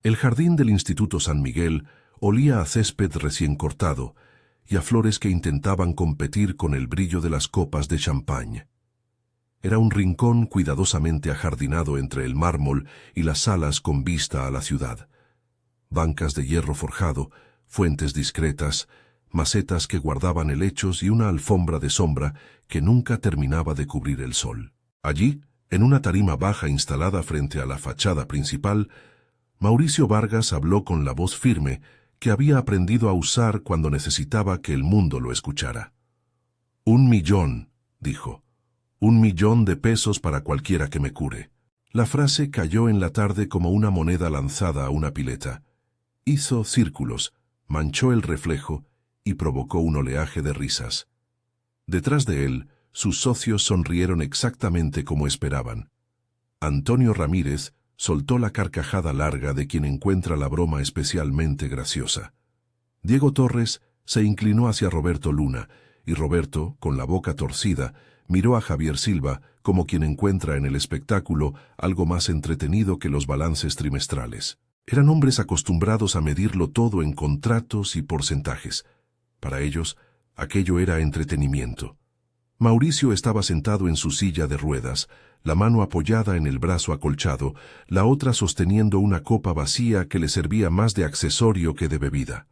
El jardín del Instituto San Miguel olía a césped recién cortado y a flores que intentaban competir con el brillo de las copas de champán. Era un rincón cuidadosamente ajardinado entre el mármol y las salas con vista a la ciudad. Bancas de hierro forjado, fuentes discretas, macetas que guardaban helechos y una alfombra de sombra que nunca terminaba de cubrir el sol. Allí, en una tarima baja instalada frente a la fachada principal, Mauricio Vargas habló con la voz firme que había aprendido a usar cuando necesitaba que el mundo lo escuchara. 1.000.000, dijo. 1.000.000 de pesos para cualquiera que me cure. La frase cayó en la tarde como una moneda lanzada a una pileta. Hizo círculos, manchó el reflejo y provocó un oleaje de risas. Detrás de él, sus socios sonrieron exactamente como esperaban. Antonio Ramírez soltó la carcajada larga de quien encuentra la broma especialmente graciosa. Diego Torres se inclinó hacia Roberto Luna, y Roberto, con la boca torcida, miró a Javier Silva como quien encuentra en el espectáculo algo más entretenido que los balances trimestrales. Eran hombres acostumbrados a medirlo todo en contratos y porcentajes. Para ellos, aquello era entretenimiento. Mauricio estaba sentado en su silla de ruedas, la mano apoyada en el brazo acolchado, la otra sosteniendo una copa vacía que le servía más de accesorio que de bebida.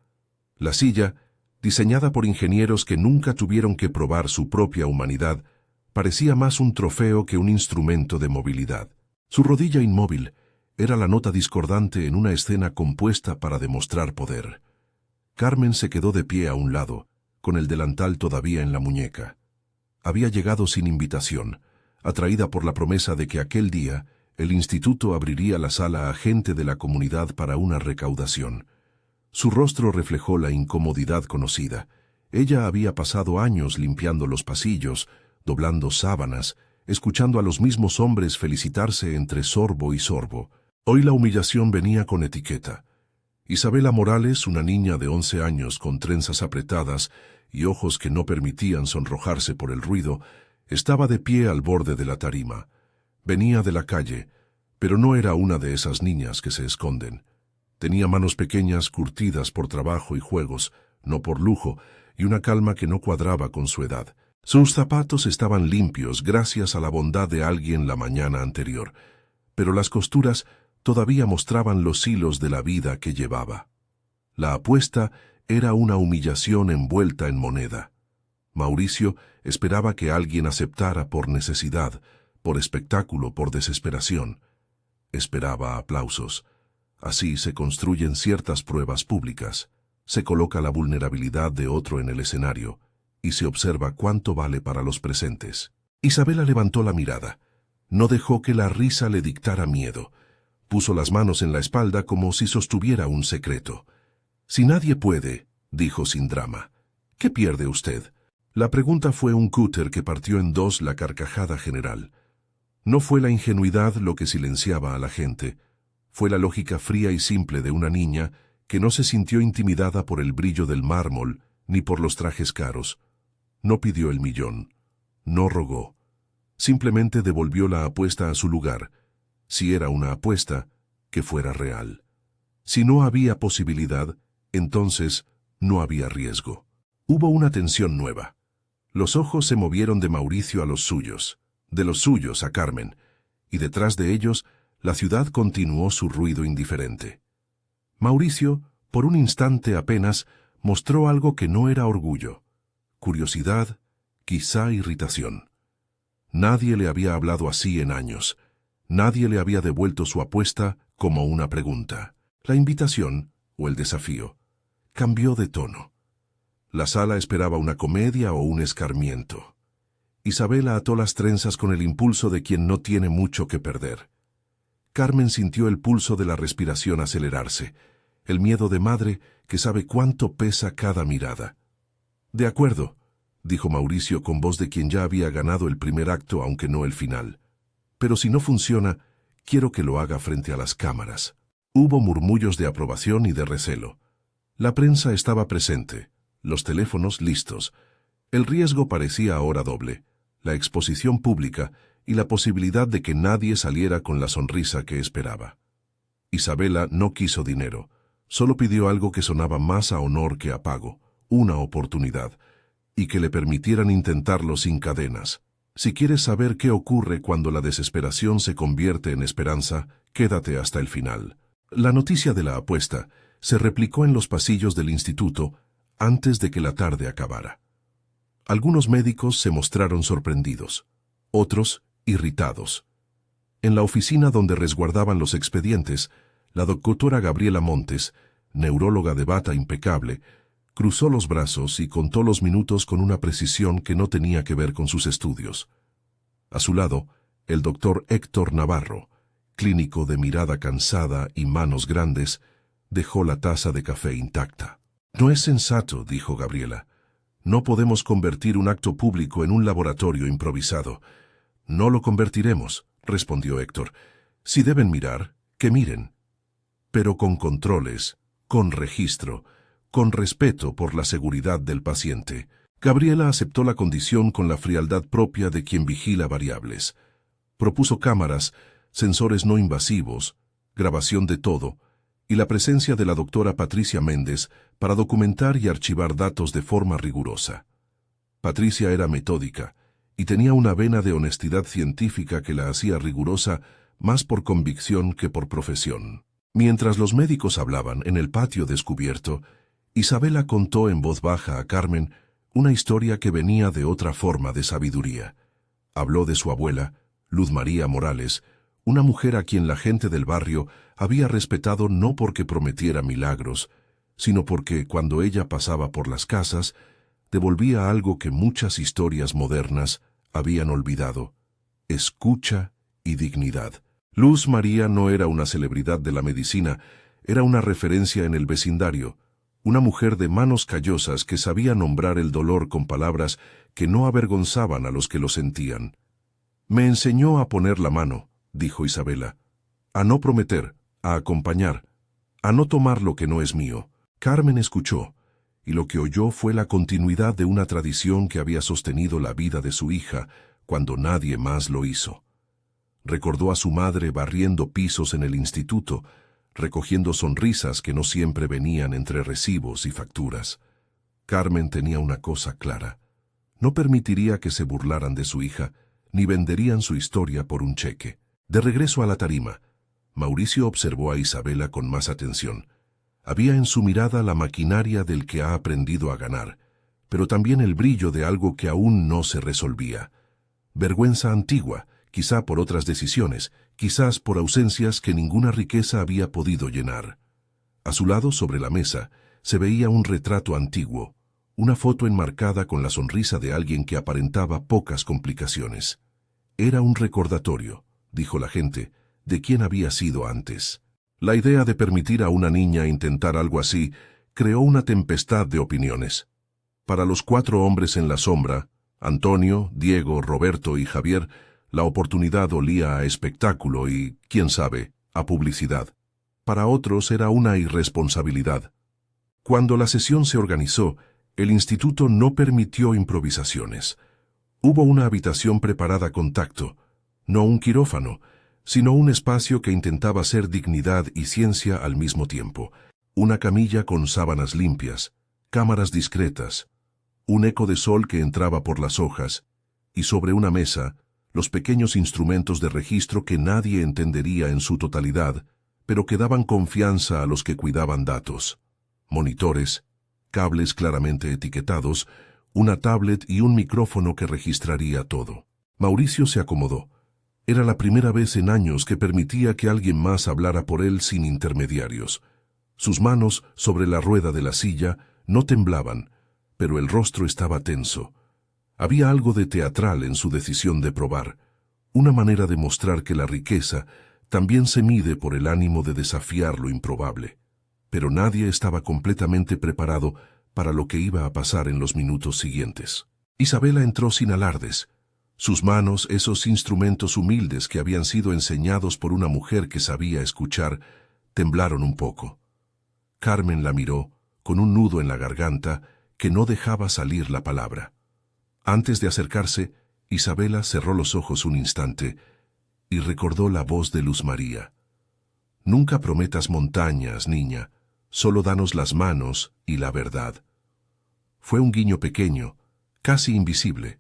La silla, diseñada por ingenieros que nunca tuvieron que probar su propia humanidad, parecía más un trofeo que un instrumento de movilidad. Su rodilla inmóvil era la nota discordante en una escena compuesta para demostrar poder. Carmen se quedó de pie a un lado, con el delantal todavía en la muñeca. Había llegado sin invitación, atraída por la promesa de que aquel día el instituto abriría la sala a gente de la comunidad para una recaudación. Su rostro reflejó la incomodidad conocida. Ella había pasado años limpiando los pasillos, doblando sábanas, escuchando a los mismos hombres felicitarse entre sorbo y sorbo. Hoy la humillación venía con etiqueta. Isabela Morales, una niña de 11 años con trenzas apretadas y ojos que no permitían sonrojarse por el ruido, estaba de pie al borde de la tarima. Venía de la calle, pero no era una de esas niñas que se esconden. Tenía manos pequeñas curtidas por trabajo y juegos, no por lujo, y una calma que no cuadraba con su edad. Sus zapatos estaban limpios gracias a la bondad de alguien la mañana anterior, pero las costuras todavía mostraban los hilos de la vida que llevaba. La apuesta era una humillación envuelta en moneda. Mauricio esperaba que alguien aceptara por necesidad, por espectáculo, por desesperación. Esperaba aplausos. Así se construyen ciertas pruebas públicas. Se coloca la vulnerabilidad de otro en el escenario y se observa cuánto vale para los presentes. Isabela levantó la mirada. No dejó que la risa le dictara miedo. Puso las manos en la espalda como si sostuviera un secreto. «Si nadie puede», dijo sin drama, «¿qué pierde usted?». La pregunta fue un cúter que partió en dos la carcajada general. No fue la ingenuidad lo que silenciaba a la gente. Fue la lógica fría y simple de una niña que no se sintió intimidada por el brillo del mármol ni por los trajes caros. No pidió el 1.000.000. No rogó. Simplemente devolvió la apuesta a su lugar. Si era una apuesta, que fuera real. Si no había posibilidad, entonces no había riesgo. Hubo una tensión nueva. Los ojos se movieron de Mauricio a los suyos, de los suyos a Carmen, y detrás de ellos la ciudad continuó su ruido indiferente. Mauricio, por un instante apenas, mostró algo que no era orgullo. Curiosidad, quizá irritación. Nadie le había hablado así en años. Nadie le había devuelto su apuesta como una pregunta. La invitación, o el desafío, cambió de tono. La sala esperaba una comedia o un escarmiento. Isabela ató las trenzas con el impulso de quien no tiene mucho que perder. Carmen sintió el pulso de la respiración acelerarse, el miedo de madre que sabe cuánto pesa cada mirada. «De acuerdo», dijo Mauricio con voz de quien ya había ganado el primer acto aunque no el final. «Pero si no funciona, quiero que lo haga frente a las cámaras». Hubo murmullos de aprobación y de recelo. La prensa estaba presente, los teléfonos listos. El riesgo parecía ahora doble, la exposición pública y la posibilidad de que nadie saliera con la sonrisa que esperaba. Isabela no quiso dinero, solo pidió algo que sonaba más a honor que a pago, una oportunidad, y que le permitieran intentarlo sin cadenas. Si quieres saber qué ocurre cuando la desesperación se convierte en esperanza, quédate hasta el final. La noticia de la apuesta se replicó en los pasillos del instituto antes de que la tarde acabara. Algunos médicos se mostraron sorprendidos, otros irritados. En la oficina donde resguardaban los expedientes, la doctora Gabriela Montes, neuróloga de bata impecable, cruzó los brazos y contó los minutos con una precisión que no tenía que ver con sus estudios. A su lado, el doctor Héctor Navarro, clínico de mirada cansada y manos grandes, dejó la taza de café intacta. «No es sensato», dijo Gabriela. «No podemos convertir un acto público en un laboratorio improvisado». «No lo convertiremos», respondió Héctor. «Si deben mirar, que miren. Pero con controles, con registro, con respeto por la seguridad del paciente». Gabriela aceptó la condición con la frialdad propia de quien vigila variables. Propuso cámaras, sensores no invasivos, grabación de todo, y la presencia de la doctora Patricia Méndez para documentar y archivar datos de forma rigurosa. Patricia era metódica y tenía una vena de honestidad científica que la hacía rigurosa más por convicción que por profesión. Mientras los médicos hablaban en el patio descubierto, Isabela contó en voz baja a Carmen una historia que venía de otra forma de sabiduría. Habló de su abuela, Luz María Morales, una mujer a quien la gente del barrio había respetado no porque prometiera milagros, sino porque, cuando ella pasaba por las casas, devolvía algo que muchas historias modernas habían olvidado: escucha y dignidad. Luz María no era una celebridad de la medicina, era una referencia en el vecindario, una mujer de manos callosas que sabía nombrar el dolor con palabras que no avergonzaban a los que lo sentían. «Me enseñó a poner la mano», dijo Isabela, «a no prometer, a acompañar, a no tomar lo que no es mío». Carmen escuchó, y lo que oyó fue la continuidad de una tradición que había sostenido la vida de su hija cuando nadie más lo hizo. Recordó a su madre barriendo pisos en el instituto, recogiendo sonrisas que no siempre venían entre recibos y facturas. Carmen tenía una cosa clara: no permitiría que se burlaran de su hija, ni venderían su historia por un cheque. De regreso a la tarima, Mauricio observó a Isabela con más atención. Había en su mirada la maquinaria del que ha aprendido a ganar, pero también el brillo de algo que aún no se resolvía. Vergüenza antigua, quizá por otras decisiones, quizás por ausencias que ninguna riqueza había podido llenar. A su lado, sobre la mesa, se veía un retrato antiguo, una foto enmarcada con la sonrisa de alguien que aparentaba pocas complicaciones. Era un recordatorio, dijo la gente, de quién había sido antes. La idea de permitir a una niña intentar algo así creó una tempestad de opiniones. Para los 4 hombres en la sombra, Antonio, Diego, Roberto y Javier, la oportunidad olía a espectáculo y, quién sabe, a publicidad. Para otros era una irresponsabilidad. Cuando la sesión se organizó, el instituto no permitió improvisaciones. Hubo una habitación preparada con tacto, no un quirófano, sino un espacio que intentaba ser dignidad y ciencia al mismo tiempo. Una camilla con sábanas limpias, cámaras discretas, un eco de sol que entraba por las hojas, y sobre una mesa, los pequeños instrumentos de registro que nadie entendería en su totalidad, pero que daban confianza a los que cuidaban datos. Monitores, cables claramente etiquetados, una tablet y un micrófono que registraría todo. Mauricio se acomodó. Era la primera vez en años que permitía que alguien más hablara por él sin intermediarios. Sus manos, sobre la rueda de la silla, no temblaban, pero el rostro estaba tenso. Había algo de teatral en su decisión de probar, una manera de mostrar que la riqueza también se mide por el ánimo de desafiar lo improbable. Pero nadie estaba completamente preparado para lo que iba a pasar en los minutos siguientes. Isabela entró sin alardes. Sus manos, esos instrumentos humildes que habían sido enseñados por una mujer que sabía escuchar, temblaron un poco. Carmen la miró, con un nudo en la garganta que no dejaba salir la palabra. Antes de acercarse, Isabela cerró los ojos un instante y recordó la voz de Luz María. Nunca prometas montañas, niña, solo danos las manos y la verdad. Fue un guiño pequeño, casi invisible.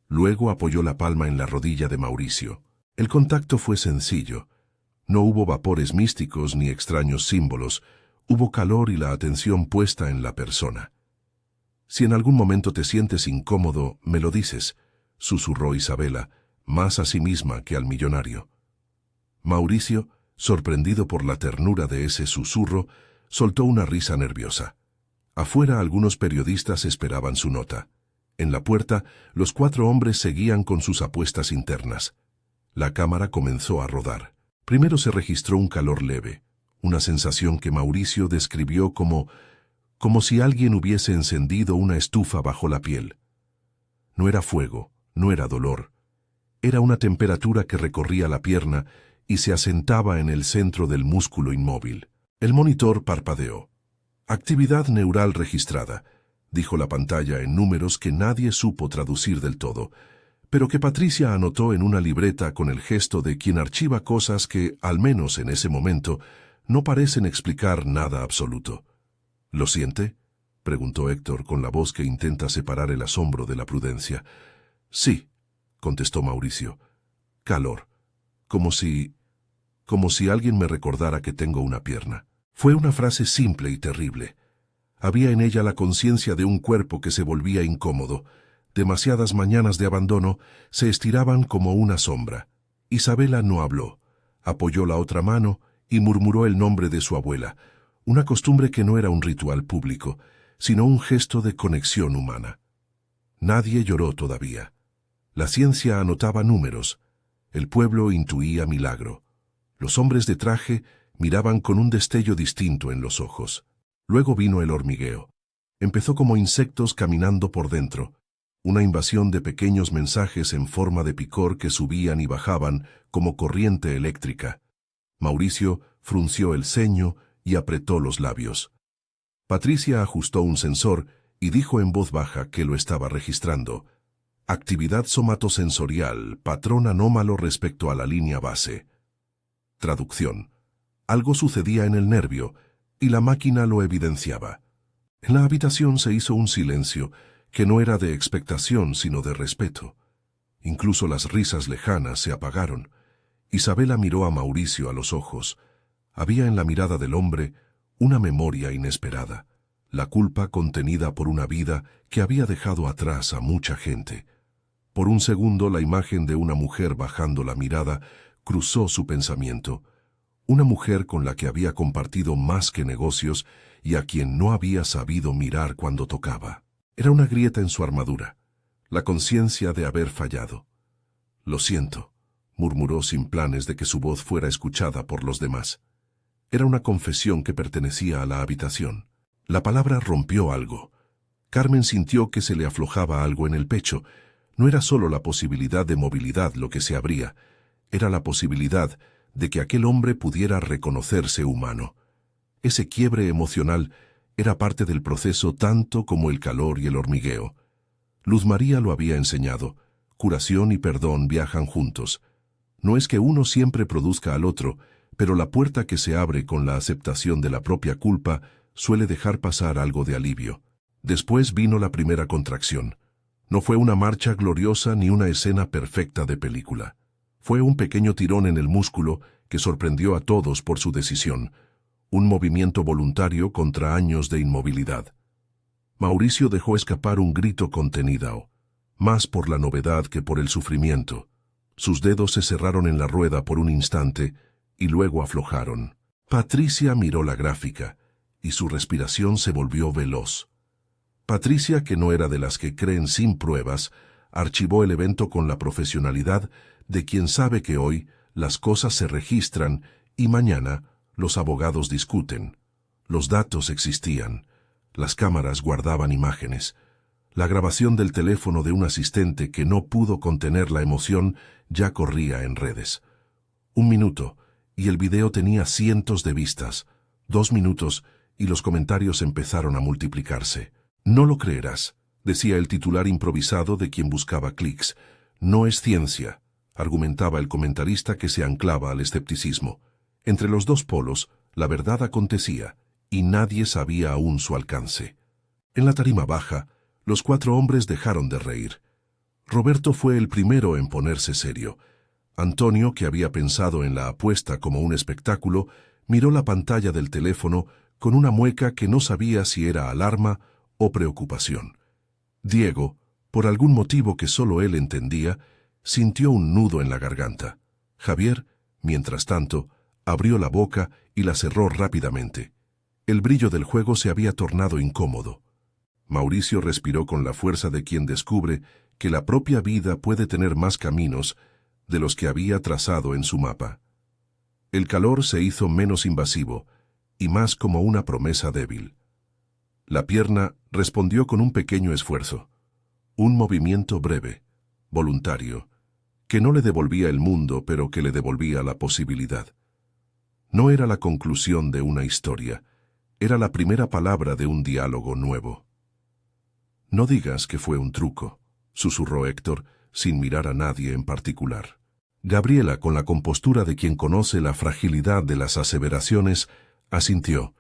Luego apoyó la palma en la rodilla de Mauricio. El contacto fue sencillo. No hubo vapores místicos ni extraños símbolos, hubo calor y la atención puesta en la persona. «Si en algún momento te sientes incómodo, me lo dices», susurró Isabela, más a sí misma que al millonario. Mauricio, sorprendido por la ternura de ese susurro, soltó una risa nerviosa. Afuera algunos periodistas esperaban su nota. En la puerta, los 4 hombres seguían con sus apuestas internas. La cámara comenzó a rodar. Primero se registró un calor leve, una sensación que Mauricio describió como si alguien hubiese encendido una estufa bajo la piel. No era fuego, no era dolor. Era una temperatura que recorría la pierna y se asentaba en el centro del músculo inmóvil. El monitor parpadeó. «Actividad neural registrada», dijo la pantalla en números que nadie supo traducir del todo, pero que Patricia anotó en una libreta con el gesto de quien archiva cosas que, al menos en ese momento, no parecen explicar nada absoluto. «¿Lo siente?», preguntó Héctor con la voz que intenta separar el asombro de la prudencia. «Sí», contestó Mauricio. «Calor. Como si alguien me recordara que tengo una pierna». Fue una frase simple y terrible. Había en ella la conciencia de un cuerpo que se volvía incómodo. Demasiadas mañanas de abandono se estiraban como una sombra. Isabela no habló. Apoyó la otra mano y murmuró el nombre de su abuela, una costumbre que no era un ritual público, sino un gesto de conexión humana. Nadie lloró todavía. La ciencia anotaba números. El pueblo intuía milagro. Los hombres de traje miraban con un destello distinto en los ojos. Luego vino el hormigueo. Empezó como insectos caminando por dentro, una invasión de pequeños mensajes en forma de picor que subían y bajaban como corriente eléctrica. Mauricio frunció el ceño y apretó los labios. Patricia ajustó un sensor y dijo en voz baja que lo estaba registrando. «Actividad somatosensorial, patrón anómalo respecto a la línea base». Traducción. Algo sucedía en el nervio, y la máquina lo evidenciaba. En la habitación se hizo un silencio, que no era de expectación sino de respeto. Incluso las risas lejanas se apagaron. Isabela miró a Mauricio a los ojos. Había en la mirada del hombre una memoria inesperada, la culpa contenida por una vida que había dejado atrás a mucha gente. Por un segundo la imagen de una mujer bajando la mirada cruzó su pensamiento. Una mujer con la que había compartido más que negocios y a quien no había sabido mirar cuando tocaba. Era una grieta en su armadura, la conciencia de haber fallado. «Lo siento», murmuró sin planes de que su voz fuera escuchada por los demás. Era una confesión que pertenecía a la habitación. La palabra rompió algo. Carmen sintió que se le aflojaba algo en el pecho. No era solo la posibilidad de movilidad lo que se abría, era la posibilidad de que aquel hombre pudiera reconocerse humano. Ese quiebre emocional era parte del proceso tanto como el calor y el hormigueo. Luz María lo había enseñado. Curación y perdón viajan juntos. No es que uno siempre produzca al otro, pero la puerta que se abre con la aceptación de la propia culpa suele dejar pasar algo de alivio. Después vino la primera contracción. No fue una marcha gloriosa ni una escena perfecta de película. Fue un pequeño tirón en el músculo que sorprendió a todos por su decisión, un movimiento voluntario contra años de inmovilidad. Mauricio dejó escapar un grito contenido, más por la novedad que por el sufrimiento. Sus dedos se cerraron en la rueda por un instante y luego aflojaron. Patricia miró la gráfica y su respiración se volvió veloz. Patricia, que no era de las que creen sin pruebas, archivó el evento con la profesionalidad de quien sabe que hoy las cosas se registran y mañana los abogados discuten. Los datos existían. Las cámaras guardaban imágenes. La grabación del teléfono de un asistente que no pudo contener la emoción ya corría en redes. 1 minuto, y el video tenía cientos de vistas. 2 minutos, y los comentarios empezaron a multiplicarse. «No lo creerás», decía el titular improvisado de quien buscaba clics. «No es ciencia», argumentaba el comentarista que se anclaba al escepticismo. Entre los dos polos, la verdad acontecía, y nadie sabía aún su alcance. En la tarima baja, los 4 hombres dejaron de reír. Roberto fue el primero en ponerse serio. Antonio, que había pensado en la apuesta como un espectáculo, miró la pantalla del teléfono con una mueca que no sabía si era alarma o preocupación. Diego, por algún motivo que solo él entendía, sintió un nudo en la garganta. Javier, mientras tanto, abrió la boca y la cerró rápidamente. El brillo del juego se había tornado incómodo. Mauricio respiró con la fuerza de quien descubre que la propia vida puede tener más caminos de los que había trazado en su mapa. El calor se hizo menos invasivo y más como una promesa débil. La pierna respondió con un pequeño esfuerzo, un movimiento breve, voluntario, que no le devolvía el mundo, pero que le devolvía la posibilidad. No era la conclusión de una historia, era la primera palabra de un diálogo nuevo. «No digas que fue un truco», susurró Héctor, sin mirar a nadie en particular. Gabriela, con la compostura de quien conoce la fragilidad de las aseveraciones, asintió.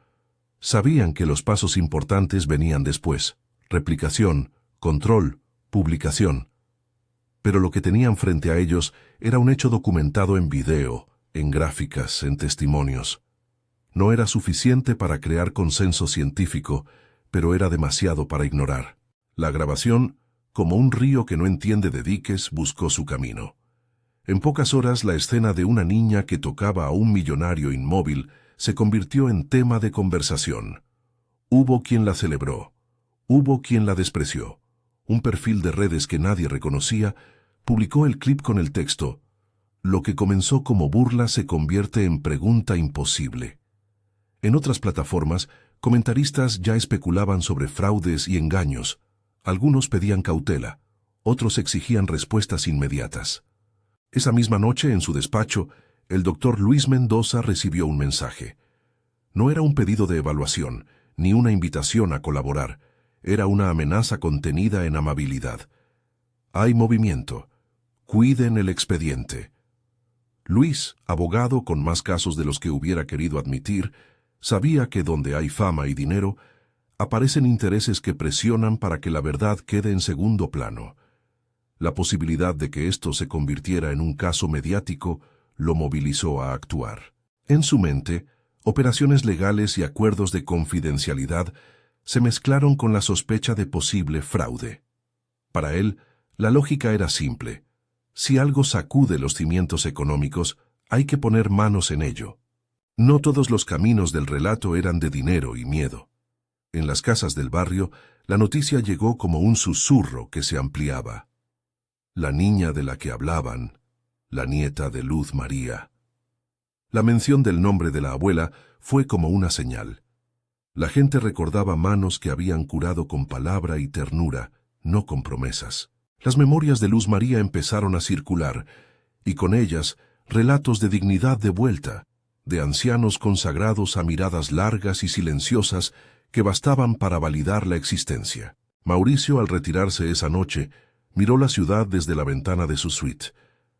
Sabían que los pasos importantes venían después: replicación, control, publicación. Pero lo que tenían frente a ellos era un hecho documentado en video, en gráficas, en testimonios. No era suficiente para crear consenso científico, pero era demasiado para ignorar. La grabación, como un río que no entiende de diques, buscó su camino. En pocas horas, la escena de una niña que tocaba a un millonario inmóvil se convirtió en tema de conversación. Hubo quien la celebró, hubo quien la despreció. Un perfil de redes que nadie reconocía publicó el clip con el texto: «Lo que comenzó como burla se convierte en pregunta imposible». En otras plataformas, comentaristas ya especulaban sobre fraudes y engaños. Algunos pedían cautela, otros exigían respuestas inmediatas. Esa misma noche, en su despacho, el doctor Luis Mendoza recibió un mensaje. No era un pedido de evaluación, ni una invitación a colaborar. Era una amenaza contenida en amabilidad. «Hay movimiento. Cuiden el expediente». Luis, abogado con más casos de los que hubiera querido admitir, sabía que donde hay fama y dinero, aparecen intereses que presionan para que la verdad quede en segundo plano. La posibilidad de que esto se convirtiera en un caso mediático lo movilizó a actuar. En su mente, operaciones legales y acuerdos de confidencialidad se mezclaron con la sospecha de posible fraude. Para él, la lógica era simple: si algo sacude los cimientos económicos, hay que poner manos en ello. No todos los caminos del relato eran de dinero y miedo. En las casas del barrio, la noticia llegó como un susurro que se ampliaba. La niña de la que hablaban, la nieta de Luz María. La mención del nombre de la abuela fue como una señal. La gente recordaba manos que habían curado con palabra y ternura, no con promesas. Las memorias de Luz María empezaron a circular, y con ellas relatos de dignidad de vuelta, de ancianos consagrados a miradas largas y silenciosas que bastaban para validar la existencia. Mauricio, al retirarse esa noche, miró la ciudad desde la ventana de su suite.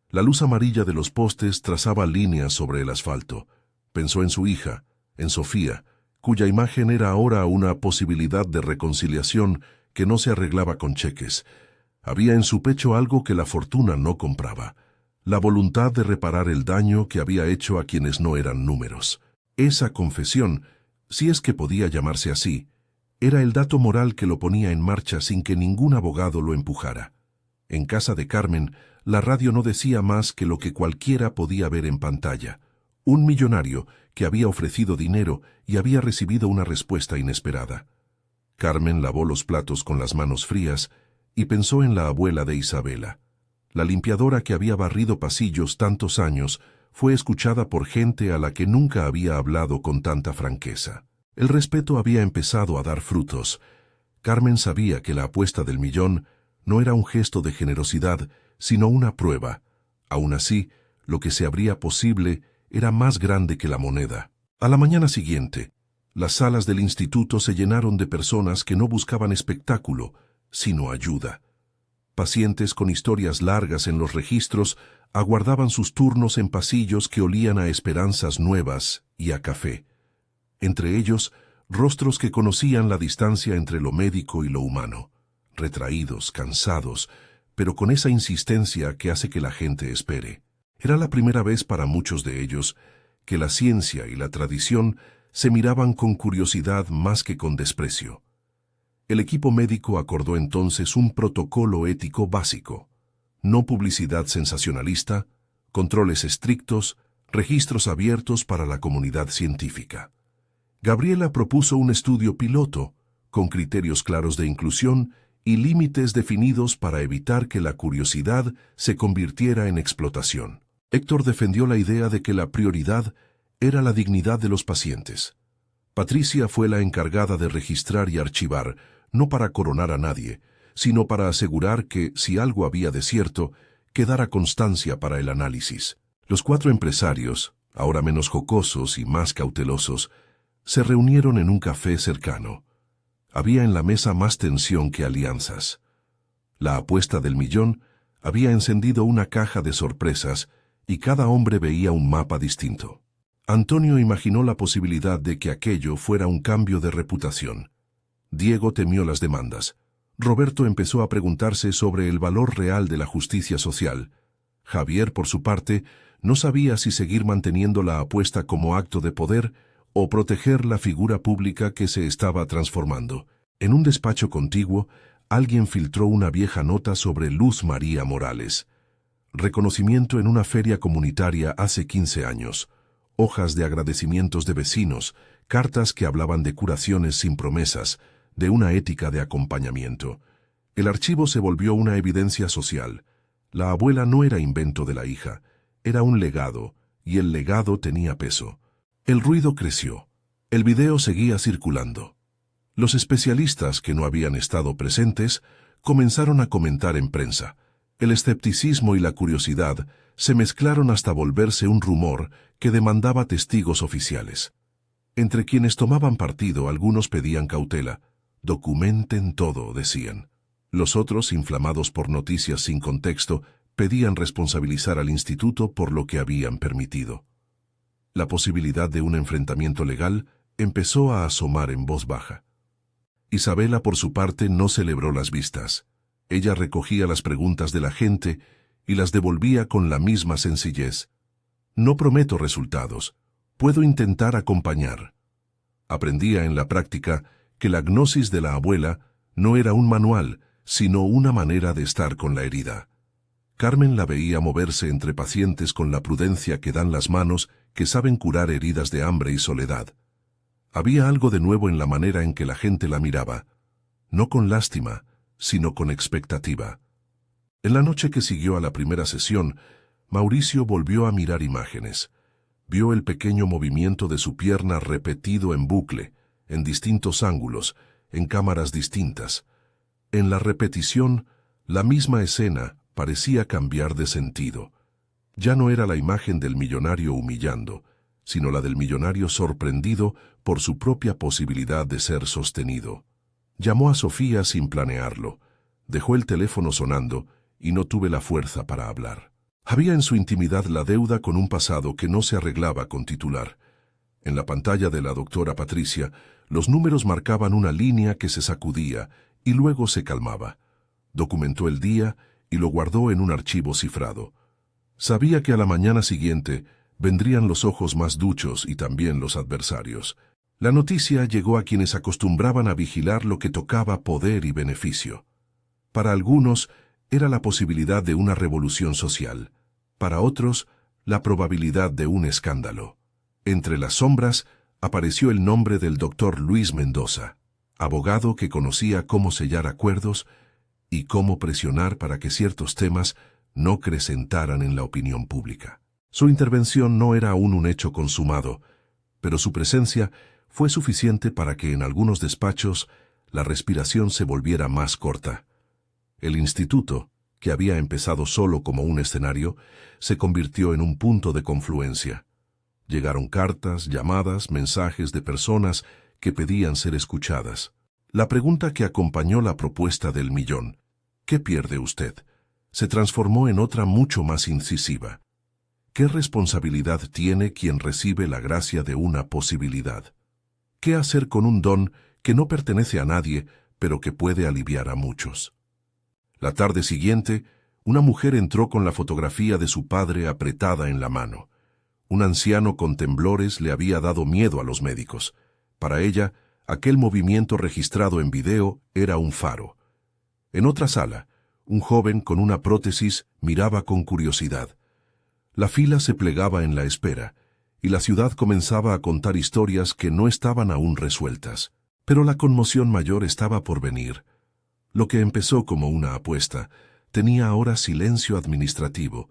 La luz amarilla de los postes trazaba líneas sobre el asfalto. Pensó en su hija, en Sofía, cuya imagen era ahora una posibilidad de reconciliación que no se arreglaba con cheques. Había en su pecho algo que la fortuna no compraba: la voluntad de reparar el daño que había hecho a quienes no eran números. Esa confesión, si es que podía llamarse así, era el dato moral que lo ponía en marcha sin que ningún abogado lo empujara. En casa de Carmen, la radio no decía más que lo que cualquiera podía ver en pantalla: un millonario que había ofrecido dinero y había recibido una respuesta inesperada. Carmen lavó los platos con las manos frías y pensó en la abuela de Isabela. La limpiadora que había barrido pasillos tantos años fue escuchada por gente a la que nunca había hablado con tanta franqueza. El respeto había empezado a dar frutos. Carmen sabía que la apuesta del millón no era un gesto de generosidad, sino una prueba. Aún así, lo que se abría posible era más grande que la moneda. A la mañana siguiente, las salas del instituto se llenaron de personas que no buscaban espectáculo, sino ayuda. Pacientes con historias largas en los registros aguardaban sus turnos en pasillos que olían a esperanzas nuevas y a café. Entre ellos, rostros que conocían la distancia entre lo médico y lo humano, retraídos, cansados, pero con esa insistencia que hace que la gente espere. Era la primera vez para muchos de ellos que la ciencia y la tradición se miraban con curiosidad más que con desprecio. El equipo médico acordó entonces un protocolo ético básico: no publicidad sensacionalista, controles estrictos, registros abiertos para la comunidad científica. Gabriela propuso un estudio piloto, con criterios claros de inclusión y límites definidos para evitar que la curiosidad se convirtiera en explotación. Héctor defendió la idea de que la prioridad era la dignidad de los pacientes. Patricia fue la encargada de registrar y archivar, no para coronar a nadie, sino para asegurar que, si algo había de cierto, quedara constancia para el análisis. Los 4 empresarios, ahora menos jocosos y más cautelosos, se reunieron en un café cercano. Había en la mesa más tensión que alianzas. La apuesta del millón había encendido una caja de sorpresas y cada hombre veía un mapa distinto. Antonio imaginó la posibilidad de que aquello fuera un cambio de reputación. Diego temió las demandas. Roberto empezó a preguntarse sobre el valor real de la justicia social. Javier, por su parte, no sabía si seguir manteniendo la apuesta como acto de poder o proteger la figura pública que se estaba transformando. En un despacho contiguo, alguien filtró una vieja nota sobre Luz María Morales. Reconocimiento en una feria comunitaria hace 15 años. Hojas de agradecimientos de vecinos, cartas que hablaban de curaciones sin promesas, de una ética de acompañamiento. El archivo se volvió una evidencia social. La abuela no era invento de la hija, era un legado, y el legado tenía peso. El ruido creció. El video seguía circulando. Los especialistas que no habían estado presentes comenzaron a comentar en prensa. El escepticismo y la curiosidad se mezclaron hasta volverse un rumor que demandaba testigos oficiales. Entre quienes tomaban partido, algunos pedían cautela. Documenten todo, decían. Los otros, inflamados por noticias sin contexto, pedían responsabilizar al instituto por lo que habían permitido. La posibilidad de un enfrentamiento legal empezó a asomar en voz baja. Isabela, por su parte, no celebró las vistas. Ella recogía las preguntas de la gente y las devolvía con la misma sencillez. No prometo resultados, puedo intentar acompañar. Aprendía en la práctica que la gnosis de la abuela no era un manual, sino una manera de estar con la herida. Carmen la veía moverse entre pacientes con la prudencia que dan las manos que saben curar heridas de hambre y soledad. Había algo de nuevo en la manera en que la gente la miraba, no con lástima, sino con expectativa. En la noche que siguió a la primera sesión, Mauricio volvió a mirar imágenes. Vio el pequeño movimiento de su pierna repetido en bucle, en distintos ángulos, en cámaras distintas. En la repetición, la misma escena parecía cambiar de sentido. Ya no era la imagen del millonario humillando, sino la del millonario sorprendido por su propia posibilidad de ser sostenido. Llamó a Sofía sin planearlo. Dejó el teléfono sonando y no tuve la fuerza para hablar. Había en su intimidad la deuda con un pasado que no se arreglaba con titular. En la pantalla de la doctora Patricia, los números marcaban una línea que se sacudía y luego se calmaba. Documentó el día y lo guardó en un archivo cifrado. Sabía que a la mañana siguiente vendrían los ojos más duchos y también los adversarios. La noticia llegó a quienes acostumbraban a vigilar lo que tocaba poder y beneficio. Para algunos era la posibilidad de una revolución social, para otros la probabilidad de un escándalo. Entre las sombras apareció el nombre del doctor Luis Mendoza, abogado que conocía cómo sellar acuerdos y cómo presionar para que ciertos temas no acrecentaran en la opinión pública. Su intervención no era aún un hecho consumado, pero su presencia fue suficiente para que en algunos despachos la respiración se volviera más corta. El instituto, que había empezado solo como un escenario, se convirtió en un punto de confluencia. Llegaron cartas, llamadas, mensajes de personas que pedían ser escuchadas. La pregunta que acompañó la propuesta del millón: ¿Qué pierde usted? Se transformó en otra mucho más incisiva. ¿Qué responsabilidad tiene quien recibe la gracia de una posibilidad? ¿Qué hacer con un don que no pertenece a nadie, pero que puede aliviar a muchos? La tarde siguiente, una mujer entró con la fotografía de su padre apretada en la mano. Un anciano con temblores le había dado miedo a los médicos. Para ella, aquel movimiento registrado en video era un faro. En otra sala, un joven con una prótesis miraba con curiosidad. La fila se plegaba en la espera, y la ciudad comenzaba a contar historias que no estaban aún resueltas. Pero la conmoción mayor estaba por venir. Lo que empezó como una apuesta tenía ahora silencio administrativo,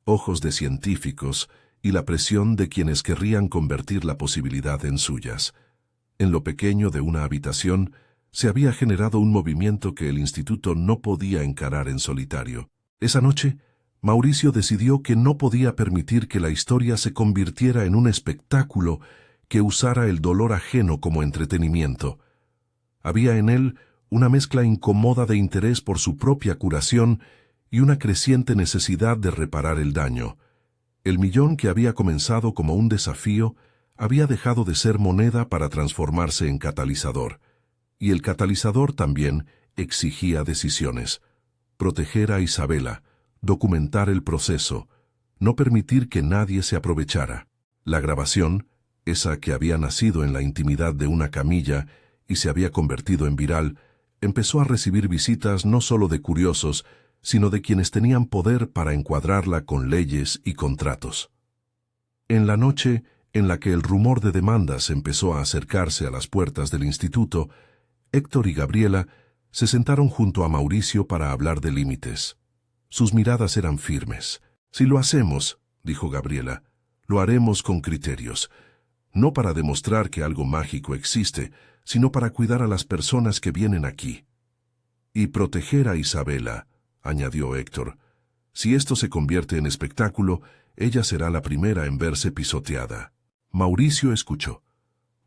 ojos de científicos y la presión de quienes querrían convertir la posibilidad en suyas. En lo pequeño de una habitación se había generado un movimiento que el instituto no podía encarar en solitario. Esa noche, Mauricio decidió que no podía permitir que la historia se convirtiera en un espectáculo que usara el dolor ajeno como entretenimiento. Había en él una mezcla incómoda de interés por su propia curación y una creciente necesidad de reparar el daño. El millón que había comenzado como un desafío había dejado de ser moneda para transformarse en catalizador. Y el catalizador también exigía decisiones. Proteger a Isabela, documentar el proceso, no permitir que nadie se aprovechara. La grabación, esa que había nacido en la intimidad de una camilla y se había convertido en viral, empezó a recibir visitas no solo de curiosos, sino de quienes tenían poder para encuadrarla con leyes y contratos. En la noche en la que el rumor de demandas empezó a acercarse a las puertas del instituto, Héctor y Gabriela se sentaron junto a Mauricio para hablar de límites. Sus miradas eran firmes. «Si lo hacemos», dijo Gabriela, «lo haremos con criterios. No para demostrar que algo mágico existe, sino para cuidar a las personas que vienen aquí». «Y proteger a Isabela», añadió Héctor. «Si esto se convierte en espectáculo, ella será la primera en verse pisoteada». Mauricio escuchó.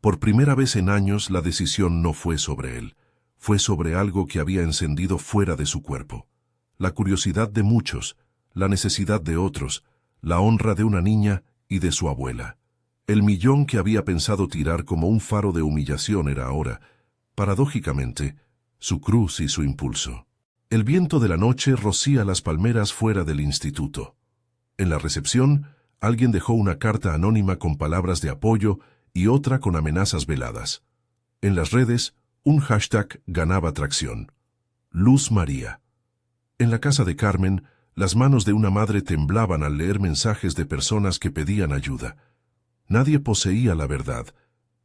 Por primera vez en años la decisión no fue sobre él. Fue sobre algo que había encendido fuera de su cuerpo. La curiosidad de muchos, la necesidad de otros, la honra de una niña y de su abuela. El millón que había pensado tirar como un faro de humillación era ahora, paradójicamente, su cruz y su impulso. El viento de la noche rocía las palmeras fuera del instituto. En la recepción, alguien dejó una carta anónima con palabras de apoyo y otra con amenazas veladas. En las redes, un hashtag ganaba tracción. Luz María. En la casa de Carmen, las manos de una madre temblaban al leer mensajes de personas que pedían ayuda. Nadie poseía la verdad,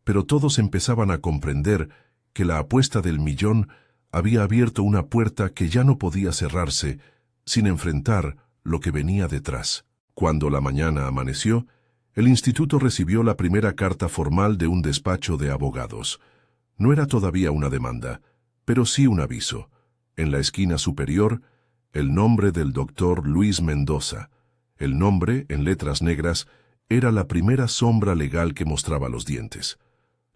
pero todos empezaban a comprender que la apuesta del millón había abierto una puerta que ya no podía cerrarse sin enfrentar lo que venía detrás. Cuando la mañana amaneció, el instituto recibió la primera carta formal de un despacho de abogados. No era todavía una demanda, pero sí un aviso. En la esquina superior, el nombre del doctor Luis Mendoza. El nombre, en letras negras, era la primera sombra legal que mostraba los dientes.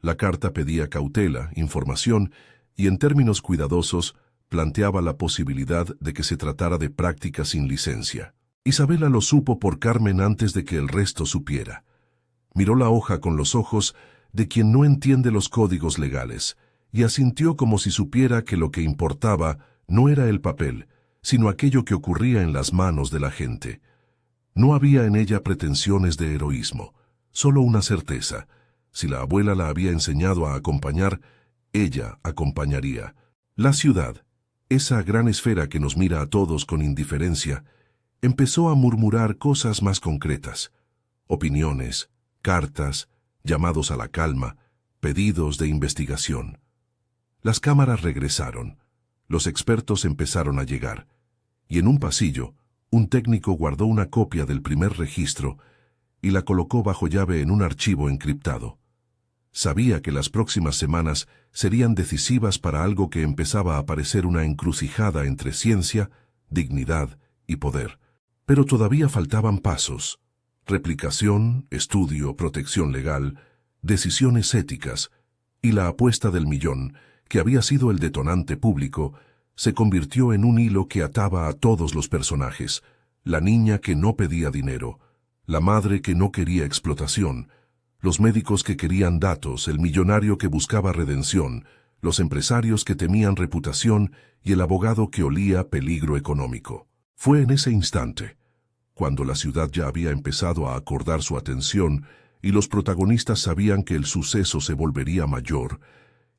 La carta pedía cautela, información y, en términos cuidadosos, planteaba la posibilidad de que se tratara de práctica sin licencia. Isabela lo supo por Carmen antes de que el resto supiera. Miró la hoja con los ojos de quien no entiende los códigos legales y asintió como si supiera que lo que importaba no era el papel, sino aquello que ocurría en las manos de la gente. No había en ella pretensiones de heroísmo, solo una certeza. Si la abuela la había enseñado a acompañar, ella acompañaría. La ciudad, esa gran esfera que nos mira a todos con indiferencia, empezó a murmurar cosas más concretas. Opiniones, cartas, llamados a la calma, pedidos de investigación. Las cámaras regresaron. Los expertos empezaron a llegar. Y en un pasillo, un técnico guardó una copia del primer registro y la colocó bajo llave en un archivo encriptado. Sabía que las próximas semanas serían decisivas para algo que empezaba a parecer una encrucijada entre ciencia, dignidad y poder. Pero todavía faltaban pasos: replicación, estudio, protección legal, decisiones éticas, y la apuesta del millón, que había sido el detonante público, se convirtió en un hilo que ataba a todos los personajes: la niña que no pedía dinero, la madre que no quería explotación, los médicos que querían datos, el millonario que buscaba redención, los empresarios que temían reputación y el abogado que olía peligro económico. Fue en ese instante, cuando la ciudad ya había empezado a acordar su atención y los protagonistas sabían que el suceso se volvería mayor,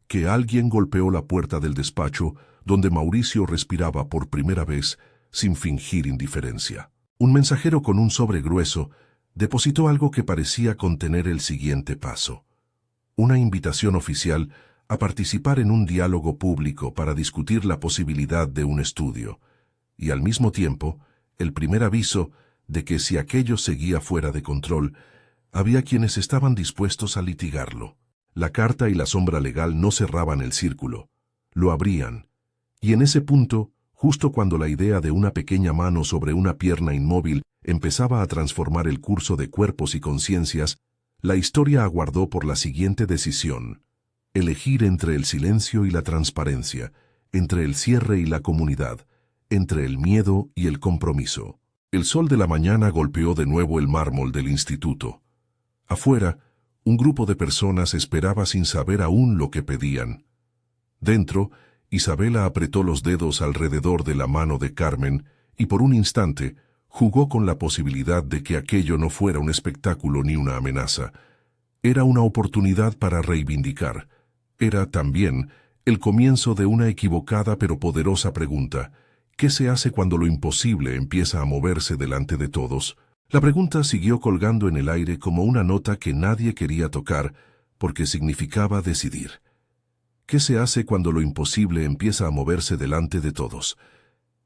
que alguien golpeó la puerta del despacho donde Mauricio respiraba por primera vez sin fingir indiferencia. Un mensajero con un sobre grueso depositó algo que parecía contener el siguiente paso: una invitación oficial a participar en un diálogo público para discutir la posibilidad de un estudio, y al mismo tiempo, el primer aviso de que si aquello seguía fuera de control, había quienes estaban dispuestos a litigarlo. La carta y la sombra legal no cerraban el círculo, lo abrían, y en ese punto, justo cuando la idea de una pequeña mano sobre una pierna inmóvil empezaba a transformar el curso de cuerpos y conciencias, la historia aguardó por la siguiente decisión: elegir entre el silencio y la transparencia, entre el cierre y la comunidad, entre el miedo y el compromiso. El sol de la mañana golpeó de nuevo el mármol del instituto. Afuera, un grupo de personas esperaba sin saber aún lo que pedían. Dentro, Isabela apretó los dedos alrededor de la mano de Carmen y por un instante jugó con la posibilidad de que aquello no fuera un espectáculo ni una amenaza. Era una oportunidad para reivindicar. Era también el comienzo de una equivocada pero poderosa pregunta: ¿qué se hace cuando lo imposible empieza a moverse delante de todos? La pregunta siguió colgando en el aire como una nota que nadie quería tocar, porque significaba decidir. ¿Qué se hace cuando lo imposible empieza a moverse delante de todos?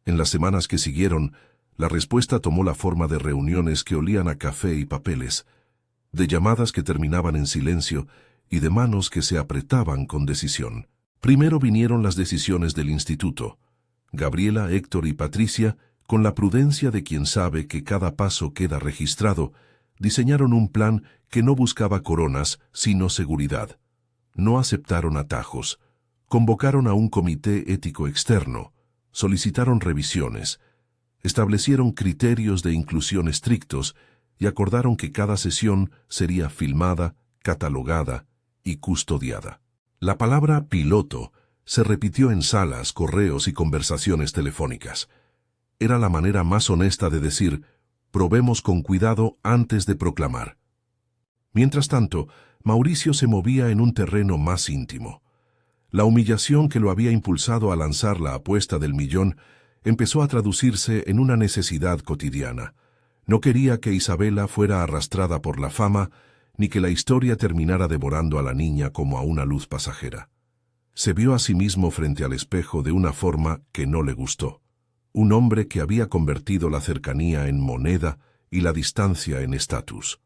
En las semanas que siguieron, la respuesta tomó la forma de reuniones que olían a café y papeles, de llamadas que terminaban en silencio y de manos que se apretaban con decisión. Primero vinieron las decisiones del instituto. Gabriela, Héctor y Patricia, con la prudencia de quien sabe que cada paso queda registrado, diseñaron un plan que no buscaba coronas, sino seguridad. No aceptaron atajos. Convocaron a un comité ético externo, solicitaron revisiones, establecieron criterios de inclusión estrictos y acordaron que cada sesión sería filmada, catalogada y custodiada. La palabra piloto se repitió en salas, correos y conversaciones telefónicas. Era la manera más honesta de decir: probemos con cuidado antes de proclamar. Mientras tanto, Mauricio se movía en un terreno más íntimo. La humillación que lo había impulsado a lanzar la apuesta del millón empezó a traducirse en una necesidad cotidiana. No quería que Isabela fuera arrastrada por la fama, ni que la historia terminara devorando a la niña como a una luz pasajera. Se vio a sí mismo frente al espejo de una forma que no le gustó. Un hombre que había convertido la cercanía en moneda y la distancia en estatus.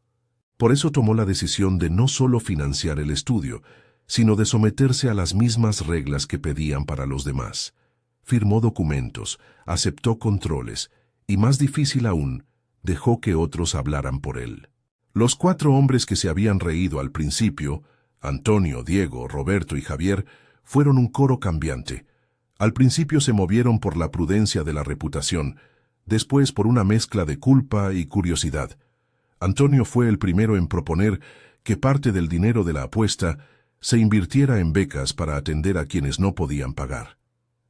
Por eso tomó la decisión de no solo financiar el estudio, sino de someterse a las mismas reglas que pedían para los demás. Firmó documentos, aceptó controles, y más difícil aún, dejó que otros hablaran por él. Los 4 hombres que se habían reído al principio, Antonio, Diego, Roberto y Javier, fueron un coro cambiante. Al principio se movieron por la prudencia de la reputación, después por una mezcla de culpa y curiosidad. Antonio fue el primero en proponer que parte del dinero de la apuesta se invirtiera en becas para atender a quienes no podían pagar.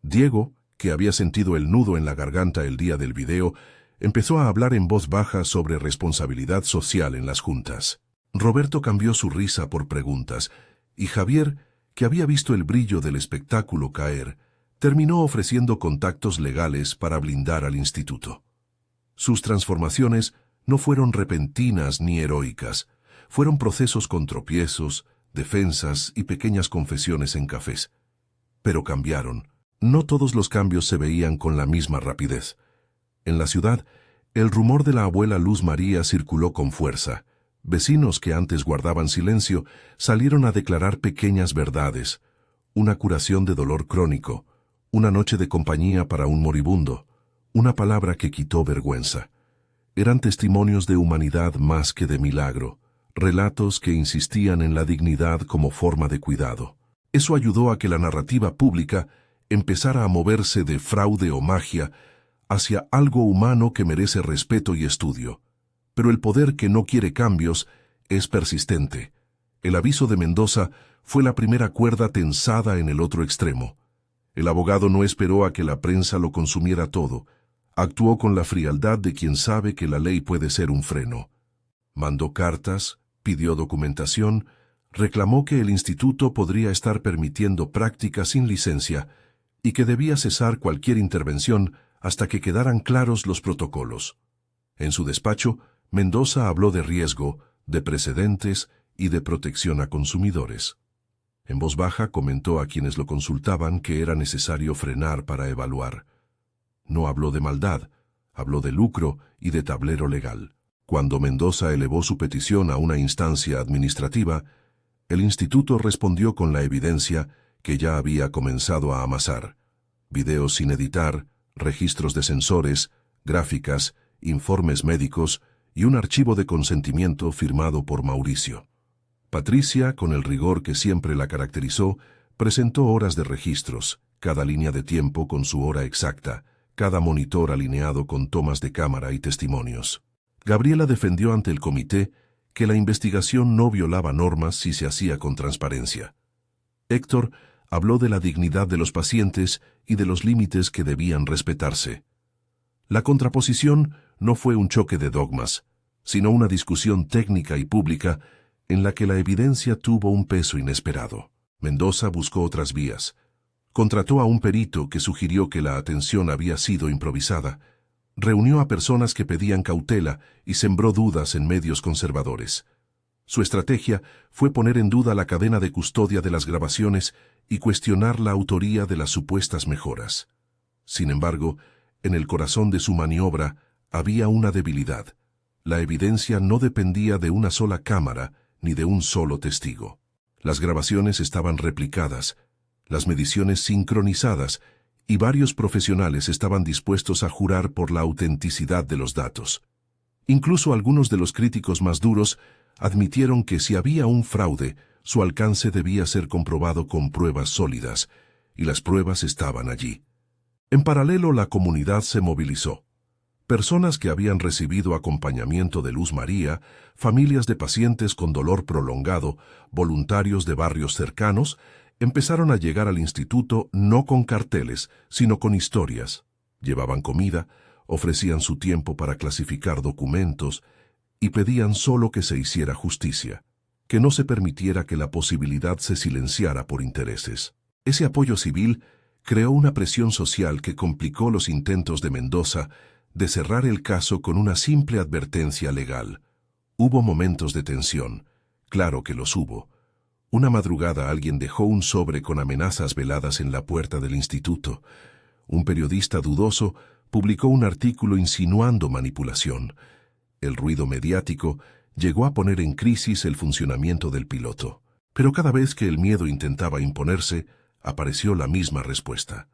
Diego, que había sentido el nudo en la garganta el día del video, empezó a hablar en voz baja sobre responsabilidad social en las juntas. Roberto cambió su risa por preguntas, y Javier, que había visto el brillo del espectáculo caer, terminó ofreciendo contactos legales para blindar al instituto. Sus transformaciones no fueron repentinas ni heroicas, fueron procesos con tropiezos, defensas y pequeñas confesiones en cafés. Pero cambiaron. No todos los cambios se veían con la misma rapidez. En la ciudad, el rumor de la abuela Luz María circuló con fuerza. Vecinos que antes guardaban silencio salieron a declarar pequeñas verdades: una curación de dolor crónico, una noche de compañía para un moribundo, una palabra que quitó vergüenza. Eran testimonios de humanidad más que de milagro, relatos que insistían en la dignidad como forma de cuidado. Eso ayudó a que la narrativa pública empezara a moverse de fraude o magia hacia algo humano que merece respeto y estudio. Pero el poder que no quiere cambios es persistente. El aviso de Mendoza fue la primera cuerda tensada en el otro extremo. El abogado no esperó a que la prensa lo consumiera todo. Actuó con la frialdad de quien sabe que la ley puede ser un freno. Mandó cartas, pidió documentación, reclamó que el instituto podría estar permitiendo prácticas sin licencia y que debía cesar cualquier intervención hasta que quedaran claros los protocolos. En su despacho, Mendoza habló de riesgo, de precedentes y de protección a consumidores. En voz baja comentó a quienes lo consultaban que era necesario frenar para evaluar. No habló de maldad, habló de lucro y de tablero legal. Cuando Mendoza elevó su petición a una instancia administrativa, el instituto respondió con la evidencia que ya había comenzado a amasar: videos sin editar, registros de sensores, gráficas, informes médicos y un archivo de consentimiento firmado por Mauricio. Patricia, con el rigor que siempre la caracterizó, presentó horas de registros, cada línea de tiempo con su hora exacta, cada monitor alineado con tomas de cámara y testimonios. Gabriela defendió ante el comité que la investigación no violaba normas si se hacía con transparencia. Héctor habló de la dignidad de los pacientes y de los límites que debían respetarse. La contraposición no fue un choque de dogmas, sino una discusión técnica y pública en la que la evidencia tuvo un peso inesperado. Mendoza buscó otras vías. Contrató a un perito que sugirió que la atención había sido improvisada. Reunió a personas que pedían cautela y sembró dudas en medios conservadores. Su estrategia fue poner en duda la cadena de custodia de las grabaciones y cuestionar la autoría de las supuestas mejoras. Sin embargo, en el corazón de su maniobra había una debilidad. La evidencia no dependía de una sola cámara ni de un solo testigo. Las grabaciones estaban replicadas, las mediciones sincronizadas, y varios profesionales estaban dispuestos a jurar por la autenticidad de los datos. Incluso algunos de los críticos más duros admitieron que si había un fraude, su alcance debía ser comprobado con pruebas sólidas, y las pruebas estaban allí. En paralelo, la comunidad se movilizó. Personas que habían recibido acompañamiento de Luz María, familias de pacientes con dolor prolongado, voluntarios de barrios cercanos, empezaron a llegar al instituto no con carteles, sino con historias. Llevaban comida, ofrecían su tiempo para clasificar documentos y pedían solo que se hiciera justicia, que no se permitiera que la posibilidad se silenciara por intereses. Ese apoyo civil creó una presión social que complicó los intentos de Mendoza de cerrar el caso con una simple advertencia legal. Hubo momentos de tensión, claro que los hubo. Una madrugada alguien dejó un sobre con amenazas veladas en la puerta del instituto. Un periodista dudoso publicó un artículo insinuando manipulación. El ruido mediático llegó a poner en crisis el funcionamiento del piloto. Pero cada vez que el miedo intentaba imponerse, apareció la misma respuesta.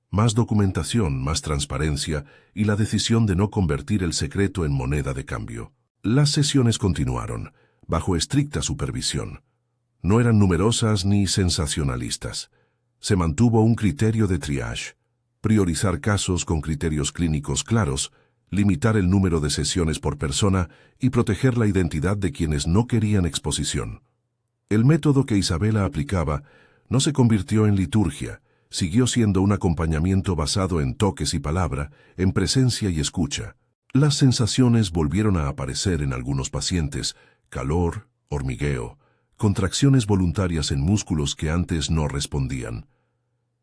Más documentación, más transparencia y la decisión de no convertir el secreto en moneda de cambio. Las sesiones continuaron, bajo estricta supervisión. No eran numerosas ni sensacionalistas. Se mantuvo un criterio de triage: priorizar casos con criterios clínicos claros, limitar el número de sesiones por persona y proteger la identidad de quienes no querían exposición. El método que Isabela aplicaba no se convirtió en liturgia, siguió siendo un acompañamiento basado en toques y palabra, en presencia y escucha. Las sensaciones volvieron a aparecer en algunos pacientes: calor, hormigueo, contracciones voluntarias en músculos que antes no respondían.